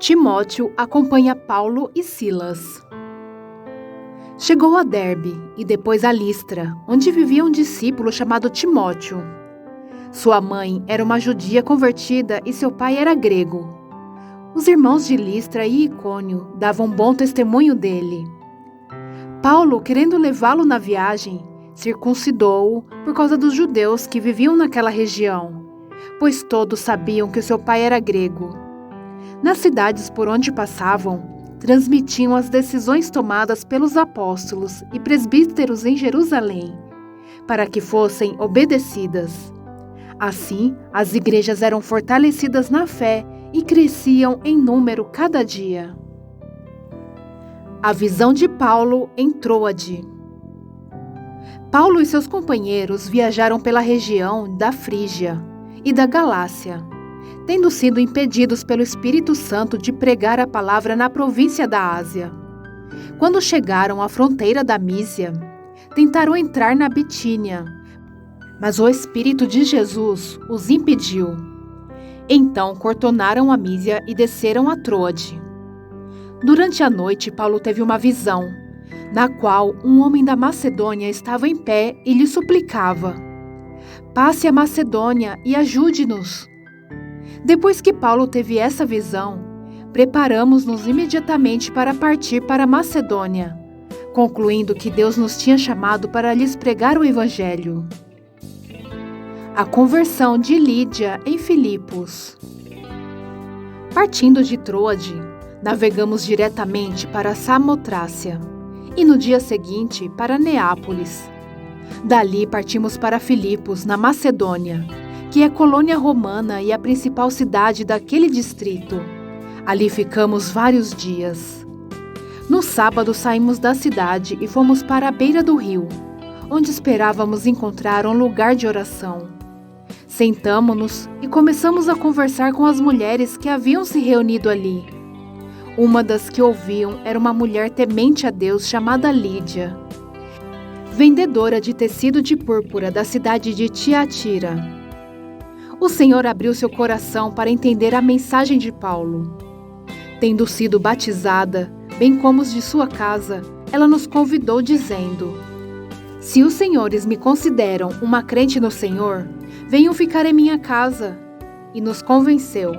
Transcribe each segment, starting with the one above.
Timóteo acompanha Paulo e Silas. Chegou a Derbe e depois a Listra, onde vivia um discípulo chamado Timóteo. Sua mãe era uma judia convertida e seu pai era grego. Os irmãos de Listra e Icônio davam bom testemunho dele. Paulo, querendo levá-lo na viagem, circuncidou-o por causa dos judeus que viviam naquela região, pois todos sabiam que seu pai era grego. Nas cidades por onde passavam, transmitiam as decisões tomadas pelos apóstolos e presbíteros em Jerusalém, para que fossem obedecidas. Assim, as igrejas eram fortalecidas na fé e cresciam em número cada dia. A visão de Paulo em Troade. Paulo e seus companheiros viajaram pela região da Frígia e da Galácia, tendo sido impedidos pelo Espírito Santo de pregar a palavra na província da Ásia. Quando chegaram à fronteira da Mísia, tentaram entrar na Bitínia, mas o Espírito de Jesus os impediu. Então contornaram a Mísia e desceram a Troade. Durante a noite, Paulo teve uma visão, na qual um homem da Macedônia estava em pé e lhe suplicava: "Passe a Macedônia e ajude-nos." Depois que Paulo teve essa visão, preparamos-nos imediatamente para partir para a Macedônia, concluindo que Deus nos tinha chamado para lhes pregar o Evangelho. A conversão de Lídia em Filipos. Partindo de Troade, navegamos diretamente para Samotrácia e no dia seguinte para Neápolis. Dali partimos para Filipos, na Macedônia, que é colônia romana e a principal cidade daquele distrito. Ali ficamos vários dias. No sábado saímos da cidade e fomos para a beira do rio, onde esperávamos encontrar um lugar de oração. Sentamo-nos e começamos a conversar com as mulheres que haviam se reunido ali. Uma das que ouviam era uma mulher temente a Deus chamada Lídia, vendedora de tecido de púrpura da cidade de Tiatira. O Senhor abriu seu coração para entender a mensagem de Paulo. Tendo sido batizada, bem como os de sua casa, ela nos convidou dizendo: "Se os senhores me consideram uma crente no Senhor, venham ficar em minha casa." E nos convenceu.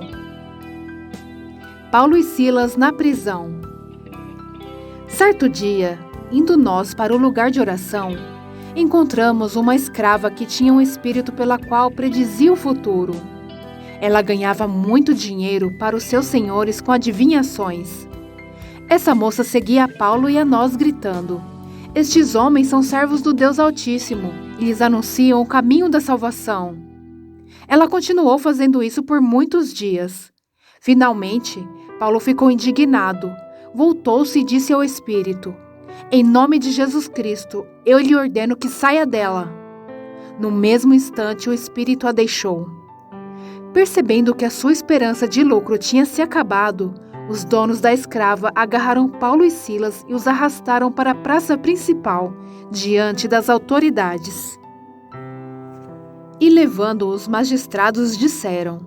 Paulo e Silas na prisão. Certo dia, indo nós para o lugar de oração, encontramos uma escrava que tinha um espírito pela qual predizia o futuro. Ela ganhava muito dinheiro para os seus senhores com adivinhações. Essa moça seguia a Paulo e a nós gritando: "Estes homens são servos do Deus Altíssimo e lhes anunciam o caminho da salvação." Ela continuou fazendo isso por muitos dias. Finalmente, Paulo ficou indignado, voltou-se e disse ao espírito: "Em nome de Jesus Cristo, eu lhe ordeno que saia dela." No mesmo instante, o espírito a deixou. Percebendo que a sua esperança de lucro tinha se acabado, os donos da escrava agarraram Paulo e Silas e os arrastaram para a praça principal, diante das autoridades. E levando-os, os magistrados disseram: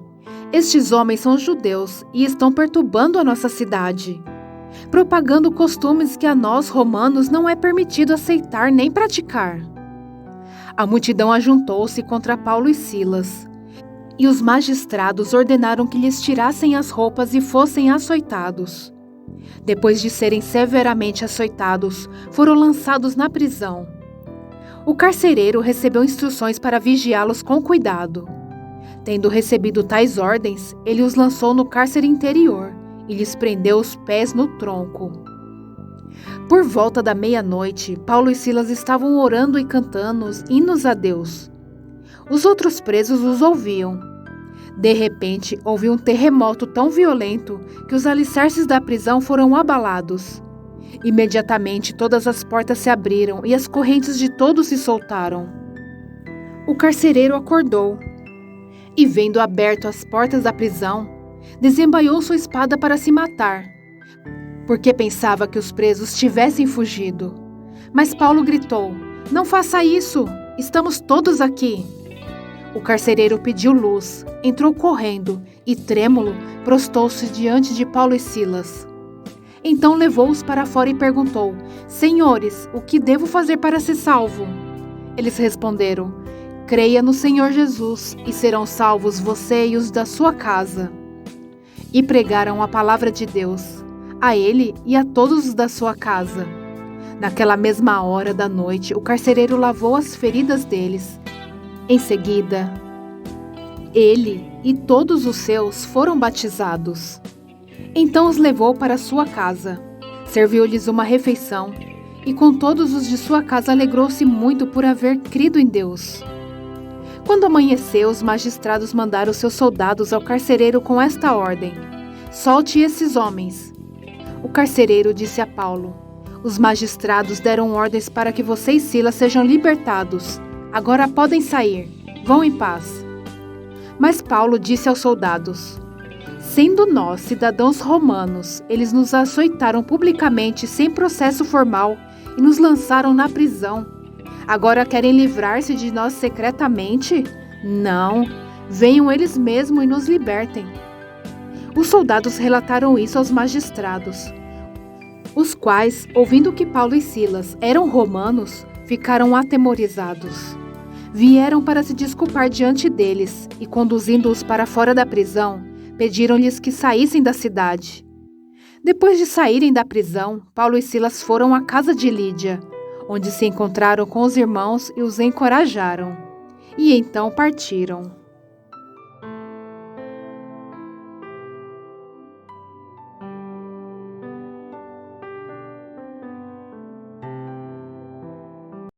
"Estes homens são judeus e estão perturbando a nossa cidade, propagando costumes que a nós, romanos, não é permitido aceitar nem praticar." A multidão ajuntou-se contra Paulo e Silas, e os magistrados ordenaram que lhes tirassem as roupas e fossem açoitados. Depois de serem severamente açoitados, foram lançados na prisão. O carcereiro recebeu instruções para vigiá-los com cuidado. Tendo recebido tais ordens, ele os lançou no cárcere interior e lhes prendeu os pés no tronco. Por volta da meia-noite, Paulo e Silas estavam orando e cantando hinos a Deus. Os outros presos os ouviam. De repente, houve um terremoto tão violento que os alicerces da prisão foram abalados. Imediatamente, todas as portas se abriram e as correntes de todos se soltaram. O carcereiro acordou e, vendo aberto as portas da prisão, desembainhou sua espada para se matar, porque pensava que os presos tivessem fugido. Mas Paulo gritou: "Não faça isso! Estamos todos aqui!" O carcereiro pediu luz, entrou correndo e, trêmulo, prostou-se diante de Paulo e Silas. Então levou-os para fora e perguntou: Senhores, o que devo fazer para ser salvo? Eles responderam: Creia no Senhor Jesus, e serão salvos você e os da sua casa. E pregaram a palavra de Deus, a ele e a todos os da sua casa. Naquela mesma hora da noite, o carcereiro lavou as feridas deles. Em seguida, ele e todos os seus foram batizados. Então os levou para sua casa, serviu-lhes uma refeição, e com todos os de sua casa alegrou-se muito por haver crido em Deus. Quando amanheceu, os magistrados mandaram seus soldados ao carcereiro com esta ordem: Solte esses homens. O carcereiro disse a Paulo: Os magistrados deram ordens para que você e Silas sejam libertados. Agora podem sair. Vão em paz. Mas Paulo disse aos soldados: Sendo nós cidadãos romanos, eles nos açoitaram publicamente sem processo formal e nos lançaram na prisão. Agora querem livrar-se de nós secretamente? Não. Venham eles mesmos e nos libertem. Os soldados relataram isso aos magistrados, os quais, ouvindo que Paulo e Silas eram romanos, ficaram atemorizados. Vieram para se desculpar diante deles e, conduzindo-os para fora da prisão, pediram-lhes que saíssem da cidade. Depois de saírem da prisão, Paulo e Silas foram à casa de Lídia, onde se encontraram com os irmãos e os encorajaram. E então partiram.